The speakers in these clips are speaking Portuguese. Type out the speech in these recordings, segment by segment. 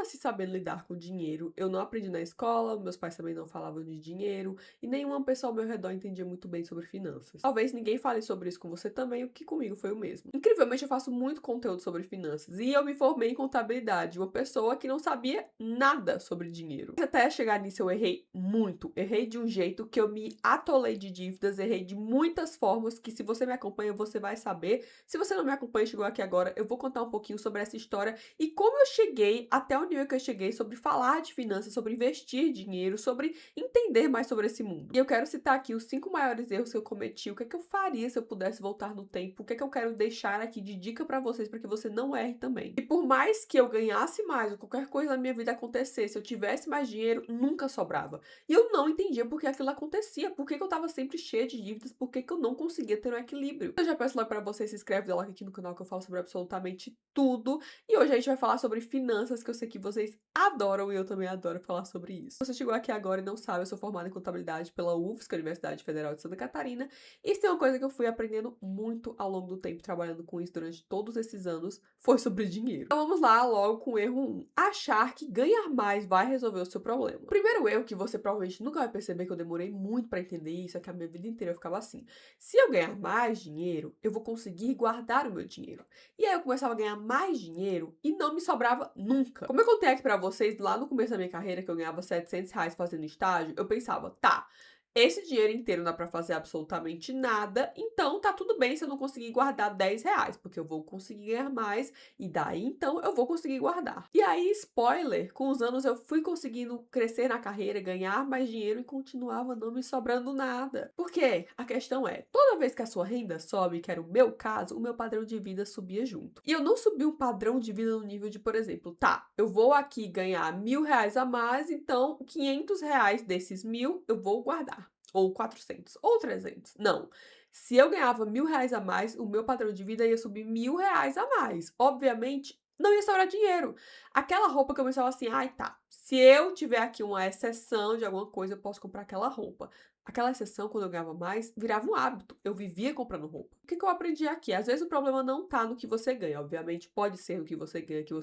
nasci sabendo lidar com dinheiro, eu não aprendi na escola, meus pais também não falavam de dinheiro, e nenhuma pessoa ao meu redor entendia muito bem sobre finanças. Talvez ninguém fale sobre isso com você também, o que comigo foi o mesmo. Incrivelmente, eu faço muito conteúdo sobre finanças, e eu me formei em contabilidade, uma pessoa que não sabia nada sobre dinheiro. Mas até chegar nisso eu errei muito, errei de um jeito que eu me atolei de dívidas, errei de muitas formas que se você me acompanha, você vai saber. Se você não me acompanha e chegou aqui agora, eu vou contar um pouquinho sobre essa história e como eu cheguei até o nível que eu cheguei sobre falar de finanças, sobre investir dinheiro, sobre entender mais sobre esse mundo. E eu quero citar aqui os 5 maiores erros que eu cometi, o que é que eu faria se eu pudesse voltar no tempo, o que é que eu quero deixar aqui de dica pra vocês para que você não erre também. E por mais que eu ganhasse mais ou qualquer coisa na minha vida acontecesse, eu tivesse mais dinheiro, nunca sobrava. E eu não entendia por que aquilo acontecia, por que eu tava sempre cheia de dívidas, por que eu não conseguia ter um equilíbrio. Eu já peço logo pra você se inscreve, dá like aqui no canal que eu falo sobre absolutamente tudo. E hoje a gente vai falar sobre finanças, que eu sei que vocês adoram e eu também adoro falar sobre isso. Se você chegou aqui agora e não sabe, eu sou formada em contabilidade pela UFSC, Universidade Federal de Santa Catarina. E se tem uma coisa que eu fui aprendendo muito ao longo do tempo, trabalhando com isso durante todos esses anos, foi sobre dinheiro. Então vamos lá logo com o erro 1. Achar que ganhar mais vai resolver o seu problema. O primeiro erro que você provavelmente nunca vai perceber, que eu demorei muito pra entender isso, é que a minha vida inteira eu ficava assim: se eu ganhar mais dinheiro, eu vou conseguir guardar o meu dinheiro. E aí eu começava a ganhar mais dinheiro e não me sobrava nunca. Como eu contei aqui pra vocês, lá no começo da minha carreira, que eu ganhava R$ 700 fazendo estágio, eu pensava, tá, esse dinheiro inteiro não dá pra fazer absolutamente nada, então tá tudo bem se eu não conseguir guardar R$ 10, porque eu vou conseguir ganhar mais e daí então eu vou conseguir guardar. E aí, spoiler, com os anos eu fui conseguindo crescer na carreira, ganhar mais dinheiro e continuava não me sobrando nada. Porque a questão é, toda vez que a sua renda sobe, que era o meu caso, o meu padrão de vida subia junto. E eu não subi um padrão de vida no nível de, por exemplo, tá, eu vou aqui ganhar R$ 1.000 a mais, então R$ 500 desses 1.000 eu vou guardar. Ou 400, ou 300. Não. Se eu ganhava R$ 1.000 a mais, o meu padrão de vida ia subir R$ 1.000 a mais. Obviamente, não ia sobrar dinheiro. Aquela roupa que eu pensava assim, ai tá, se eu tiver aqui uma exceção de alguma coisa, eu posso comprar aquela roupa. Aquela exceção, quando eu ganhava mais, virava um hábito. Eu vivia comprando roupa. O que que eu aprendi aqui? Às vezes o problema não tá no que você ganha. Obviamente, pode ser no que você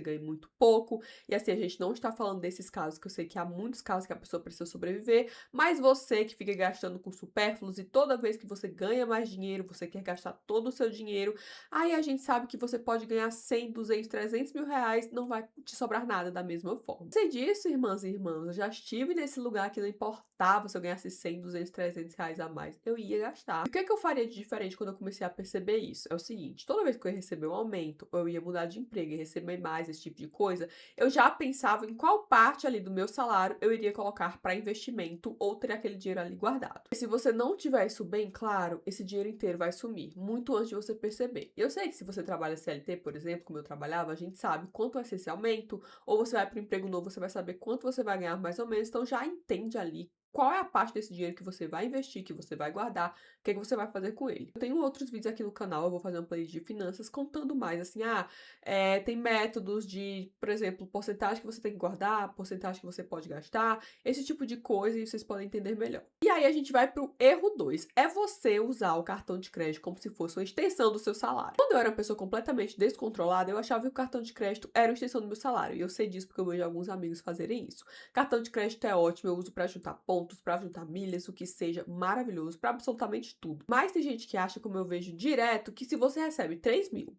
ganhe muito pouco. E assim, a gente não está falando desses casos, que eu sei que há muitos casos que a pessoa precisa sobreviver, mas você que fica gastando com supérfluos e toda vez que você ganha mais dinheiro, você quer gastar todo o seu dinheiro, aí a gente sabe que você pode ganhar 100, 200, R$ 300.000, não vai te sobrar nada da mesma forma. Sei disso, irmãs e irmãos, eu já estive nesse lugar que não importava se eu ganhasse 100, 200, R$ 300 a mais, eu ia gastar. E o que é que eu faria de diferente quando eu comecei a perceber isso? É o seguinte, toda vez que eu ia receber um aumento, ou eu ia mudar de emprego e receber mais, esse tipo de coisa, eu já pensava em qual parte ali do meu salário eu iria colocar para investimento ou ter aquele dinheiro ali guardado. E se você não tiver isso bem claro, esse dinheiro inteiro vai sumir, muito antes de você perceber. Eu sei que se você trabalha CLT, por exemplo, como eu trabalhava, a gente sabe quanto vai ser esse aumento, ou você vai para um emprego novo, você vai saber quanto você vai ganhar mais ou menos, então já entende ali qual é a parte desse dinheiro que você vai investir, que você vai guardar, o que é que você vai fazer com ele. Eu tenho outros vídeos aqui no canal, eu vou fazer uma playlist de finanças contando mais, assim, tem métodos de, por exemplo, porcentagem que você tem que guardar, porcentagem que você pode gastar, esse tipo de coisa, e vocês podem entender melhor. E aí a gente vai pro erro 2, é você usar o cartão de crédito como se fosse uma extensão do seu salário. Quando eu era uma pessoa completamente descontrolada, eu achava que o cartão de crédito era uma extensão do meu salário, e eu sei disso porque eu vejo alguns amigos fazerem isso. Cartão de crédito é ótimo, eu uso pra juntar pontos, pra juntar milhas, o que seja, maravilhoso, pra absolutamente tudo. Mas tem gente que acha, como eu vejo direto, que se você recebe 3.000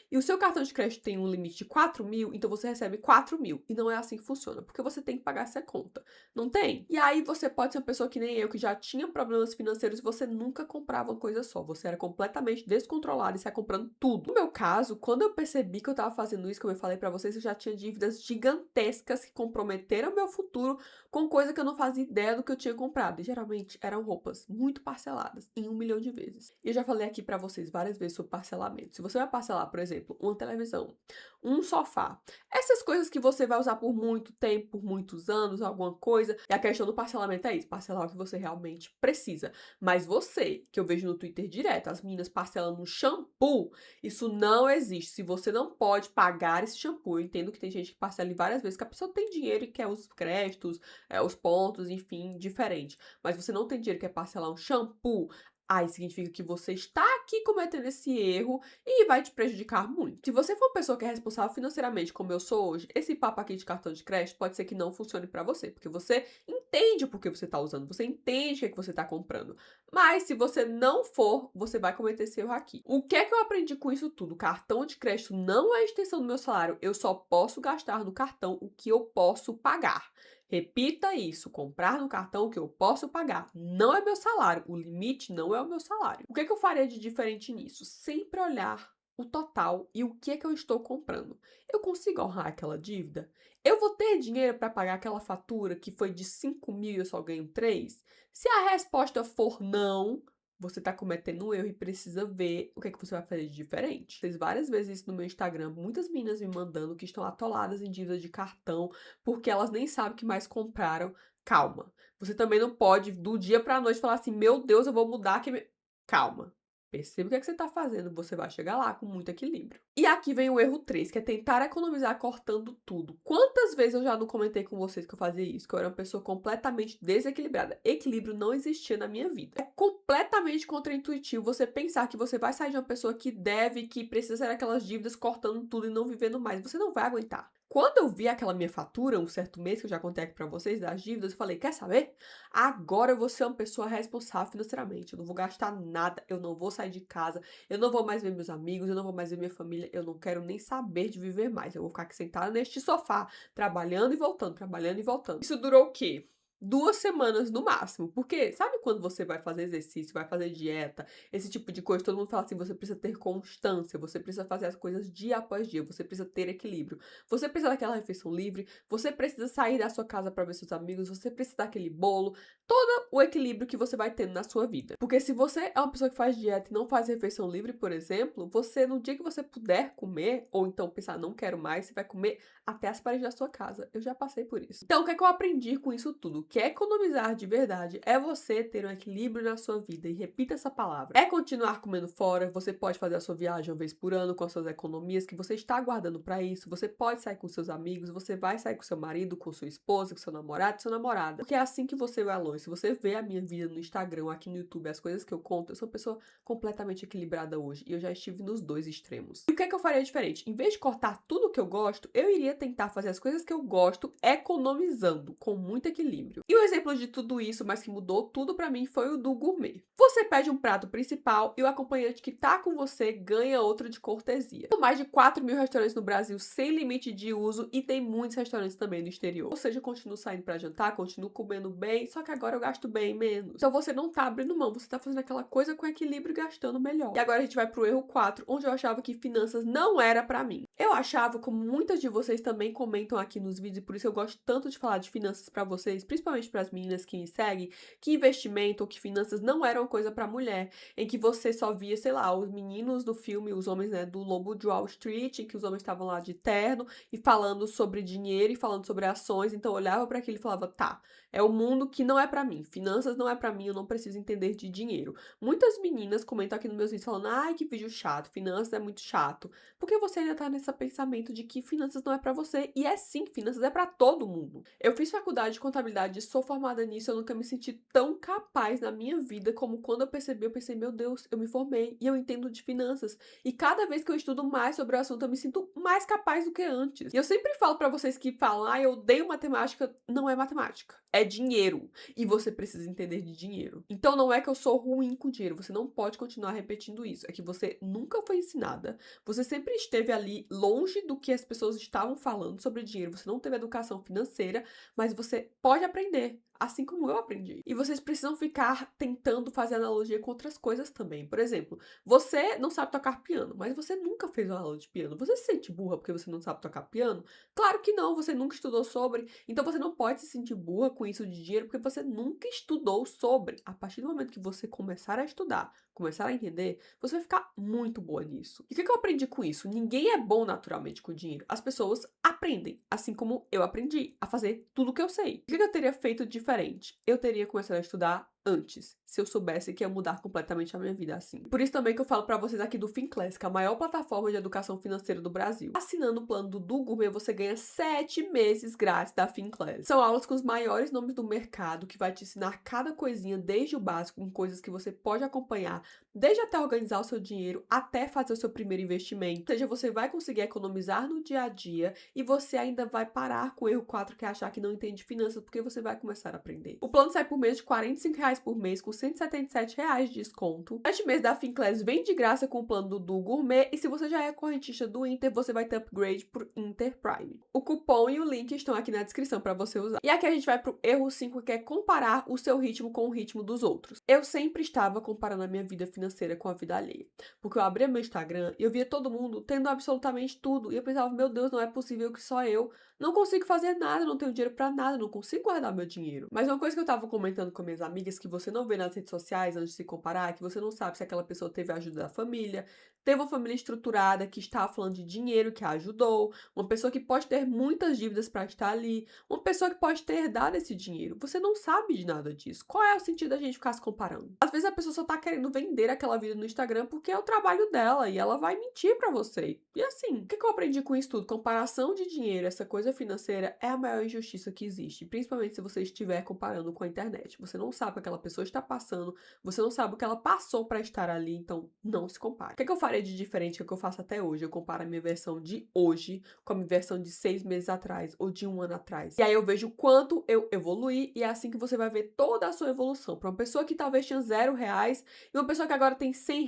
e o seu cartão de crédito tem um limite de 4.000, então você recebe 4.000. E não é assim que funciona, porque você tem que pagar essa conta. Não tem? E aí você pode ser uma pessoa que nem eu, que já tinha problemas financeiros e você nunca comprava uma coisa só. Você era completamente descontrolado e saia comprando tudo. No meu caso, quando eu percebi que eu tava fazendo isso, como eu falei pra vocês, eu já tinha dívidas gigantescas que comprometeram o meu futuro com coisa que eu não fazia ideia do que eu tinha comprado. E geralmente eram roupas muito parceladas, em 1 milhão de vezes. E eu já falei aqui pra vocês várias vezes sobre parcelamento. Se você vai parcelar, por exemplo, uma televisão, um sofá, essas coisas que você vai usar por muito tempo, por muitos anos, alguma coisa, e a questão do parcelamento é isso, parcelar o que você realmente precisa. Mas você, que eu vejo no Twitter direto, as meninas parcelando um shampoo, isso não existe. Se você não pode pagar esse shampoo, eu entendo que tem gente que parcela em várias vezes, que a pessoa tem dinheiro e quer os créditos, os pontos, enfim, diferente. Mas você não tem dinheiro, quer parcelar um shampoo, aí significa que você está aqui cometendo esse erro e vai te prejudicar muito. Se você for uma pessoa que é responsável financeiramente, como eu sou hoje, esse papo aqui de cartão de crédito pode ser que não funcione pra você, porque você entende o porquê você tá usando, você entende o que é que você tá comprando. Mas se você não for, você vai cometer esse erro aqui. O que é que eu aprendi com isso tudo? Cartão de crédito não é a extensão do meu salário, eu só posso gastar no cartão o que eu posso pagar. Repita isso, comprar no cartão que eu posso pagar. Não é meu salário, o limite não é o meu salário. O que é que eu faria de diferente nisso? Sempre olhar o total e o que é que eu estou comprando. Eu consigo honrar aquela dívida? Eu vou ter dinheiro para pagar aquela fatura que foi de 5 mil e eu só ganho 3? Se a resposta for não, você está cometendo um erro e precisa ver o que é que você vai fazer de diferente. Fiz várias vezes isso no meu Instagram, muitas meninas me mandando que estão atoladas em dívidas de cartão porque elas nem sabem o que mais compraram. Calma. Você também não pode, do dia pra noite, falar assim: meu Deus, eu vou mudar. Calma. Perceba o que é que você tá fazendo, você vai chegar lá com muito equilíbrio. E aqui vem o erro 3, que é tentar economizar cortando tudo. Quantas vezes eu já não comentei com vocês que eu fazia isso? Que eu era uma pessoa completamente desequilibrada. Equilíbrio não existia na minha vida. É completamente contraintuitivo você pensar que você vai sair de uma pessoa que deve, que precisa ser aquelas dívidas cortando tudo e não vivendo mais. Você não vai aguentar. Quando eu vi aquela minha fatura, um certo mês, que eu já contei aqui pra vocês, das dívidas, eu falei, quer saber? Agora eu vou ser uma pessoa responsável financeiramente. Eu não vou gastar nada, eu não vou sair de casa, eu não vou mais ver meus amigos, eu não vou mais ver minha família, eu não quero nem saber de viver mais. Eu vou ficar aqui sentada neste sofá, trabalhando e voltando, trabalhando e voltando. Isso durou o quê? 2 semanas no máximo. Porque sabe quando você vai fazer exercício, vai fazer dieta, esse tipo de coisa, todo mundo fala assim, você precisa ter constância, você precisa fazer as coisas dia após dia, você precisa ter equilíbrio. Você precisa daquela refeição livre, você precisa sair da sua casa para ver seus amigos, você precisa daquele bolo, todo o equilíbrio que você vai tendo na sua vida. Porque se você é uma pessoa que faz dieta e não faz refeição livre, por exemplo, você, no dia que você puder comer, ou então pensar, não quero mais, você vai comer até as paredes da sua casa. Eu já passei por isso. Então, o que é que eu aprendi com isso tudo? O que é economizar de verdade é você ter um equilíbrio na sua vida. E repita essa palavra. É continuar comendo fora, você pode fazer a sua viagem uma vez por ano com as suas economias que você está guardando para isso. Você pode sair com seus amigos, você vai sair com seu marido, com sua esposa, com seu namorado, sua namorada. Porque é assim que você vai longe. Se você vê a minha vida no Instagram, aqui no YouTube, as coisas que eu conto, eu sou uma pessoa completamente equilibrada hoje. E eu já estive nos dois extremos. E o que é que eu faria diferente? Em vez de cortar tudo que eu gosto, eu iria tentar fazer as coisas que eu gosto economizando, com muito equilíbrio. E o exemplo de tudo isso, mas que mudou tudo pra mim, foi o do gourmet. Você pede um prato principal e o acompanhante que tá com você ganha outro de cortesia. São mais de 4 mil restaurantes no Brasil sem limite de uso e tem muitos restaurantes também no exterior. Ou seja, eu continuo saindo pra jantar, continuo comendo bem, só que agora eu gasto bem menos. Então você não tá abrindo mão, você tá fazendo aquela coisa com equilíbrio e gastando melhor. E agora a gente vai pro erro 4, onde eu achava que finanças não era pra mim. Eu achava, como muitas de vocês também comentam aqui nos vídeos, e por isso eu gosto tanto de falar de finanças pra vocês, principalmente pras meninas que me seguem, que investimento ou que finanças não eram coisa pra mulher, em que você só via, sei lá, os meninos do filme, os homens, né, do Lobo de Wall Street, em que os homens estavam lá de terno e falando sobre dinheiro e falando sobre ações, então eu olhava pra aquilo e falava, tá, é o mundo que não é pra mim, finanças não é pra mim, eu não preciso entender de dinheiro. Muitas meninas comentam aqui nos meus vídeos falando, ai, que vídeo chato, finanças é muito chato, porque você ainda tá nesse pensamento de que finanças não é pra você, e é sim, finanças é pra todo mundo. Eu fiz faculdade de contabilidade, sou formada nisso, eu nunca me senti tão capaz na minha vida como quando eu percebi, eu pensei, meu Deus, eu me formei e eu entendo de finanças. E cada vez que eu estudo mais sobre o assunto, eu me sinto mais capaz do que antes. E eu sempre falo pra vocês que falam, ah, eu odeio matemática, não é matemática, é dinheiro. E você precisa entender de dinheiro. Então não é que eu sou ruim com dinheiro, você não pode continuar repetindo isso. É que você nunca foi ensinada, você sempre esteve ali longe do que as pessoas estavam falando sobre dinheiro, você não teve educação financeira, mas você pode aprender. Assim como eu aprendi. E vocês precisam ficar tentando fazer analogia com outras coisas também. Por exemplo, você não sabe tocar piano, mas você nunca fez uma aula de piano. Você se sente burra porque você não sabe tocar piano? Claro que não, você nunca estudou sobre. Então você não pode se sentir burra com isso de dinheiro porque você nunca estudou sobre. A partir do momento que você começar a estudar, começar a entender, você vai ficar muito boa nisso. E o que eu aprendi com isso? Ninguém é bom naturalmente com dinheiro. As pessoas aprendem, assim como eu aprendi a fazer tudo o que eu sei. O que eu teria feito diferente? Eu teria começado a estudar antes, se eu soubesse que ia mudar completamente a minha vida assim. Por isso também que eu falo pra vocês aqui do Finclass, que é a maior plataforma de educação financeira do Brasil. Assinando o plano do Du Gourmet, você ganha 7 meses grátis da Finclass. São aulas com os maiores nomes do mercado, que vai te ensinar cada coisinha, desde o básico, com coisas que você pode acompanhar, desde até organizar o seu dinheiro, até fazer o seu primeiro investimento. Ou seja, você vai conseguir economizar no dia a dia e você ainda vai parar com o erro 4, que é achar que não entende finanças, porque você vai começar a aprender. O plano sai por mês de R$ 45 por mês, com R$ 177 de desconto. 7 meses da Finclass vem de graça com o plano do Du Gourmet, e se você já é correntista do Inter, você vai ter upgrade pro Inter Prime. O cupom e o link estão aqui na descrição para você usar. E aqui a gente vai pro erro 5, que é comparar o seu ritmo com o ritmo dos outros. Eu sempre estava comparando a minha vida financeira com a vida alheia, porque eu abria meu Instagram e eu via todo mundo tendo absolutamente tudo, e eu pensava, meu Deus, não é possível que só eu não consigo fazer nada, não tenho dinheiro pra nada, não consigo guardar meu dinheiro. Mas uma coisa que eu tava comentando com minhas amigas, que você não vê nas redes sociais antes de se comparar, é que você não sabe se aquela pessoa teve a ajuda da família, teve uma família estruturada que está falando de dinheiro, que a ajudou, uma pessoa que pode ter muitas dívidas pra estar ali, uma pessoa que pode ter dado esse dinheiro. Você não sabe de nada disso. Qual é o sentido da gente ficar se comparando? Às vezes a pessoa só tá querendo vender aquela vida no Instagram porque é o trabalho dela e ela vai mentir pra você. E assim, o que eu aprendi com isso tudo? Comparação de dinheiro, essa coisa financeira, é a maior injustiça que existe, principalmente se você estiver comparando com a internet. Você não sabe o que aquela pessoa está passando, você não sabe o que ela passou pra estar ali, então não se compare. O que eu faria de diferente do que eu faço até hoje? Eu comparo a minha versão de hoje com a minha versão de 6 meses atrás ou de 1 ano atrás. E aí eu vejo o quanto eu evoluí, e é assim que você vai ver toda a sua evolução. Pra uma pessoa que talvez tinha R$ 0 e uma pessoa que agora tem R$ 100.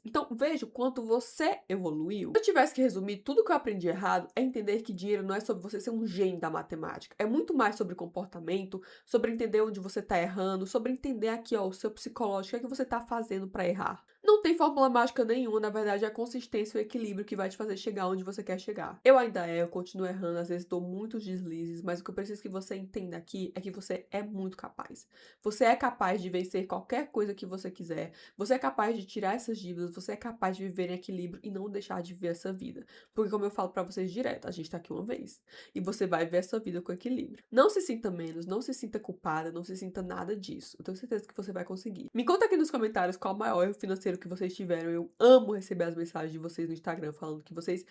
Então veja o quanto você evoluiu. Se eu tivesse que resumir tudo que eu aprendi errado, é entender que dinheiro não é sobre você ser um gênio da matemática. É muito mais sobre comportamento, sobre entender onde você tá errando, sobre entender aqui, ó, o seu psicológico, o que é que você tá fazendo pra errar. Não tem fórmula mágica nenhuma, na verdade é a consistência e o equilíbrio que vai te fazer chegar onde você quer chegar. Eu ainda eu continuo errando, às vezes dou muitos deslizes, mas o que eu preciso que você entenda aqui é que você é muito capaz. Você é capaz de vencer qualquer coisa que você quiser, você é capaz de tirar essas dívidas, você é capaz de viver em equilíbrio e não deixar de viver essa vida. Porque como eu falo pra vocês direto, a gente tá aqui uma vez, e você vai ver essa vida com equilíbrio. Não se sinta menos, não se sinta culpada, não se sinta nada disso. Eu tenho certeza que você vai conseguir. Me conta aqui nos comentários qual o maior erro financeiro que vocês tiveram. Eu amo receber as mensagens de vocês no Instagram falando que vocês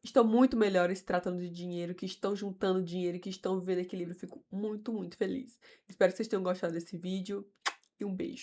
estão muito melhores se tratando de dinheiro, que estão juntando dinheiro e que estão vivendo equilíbrio. Eu fico muito, muito feliz. Espero que vocês tenham gostado desse vídeo e um beijo.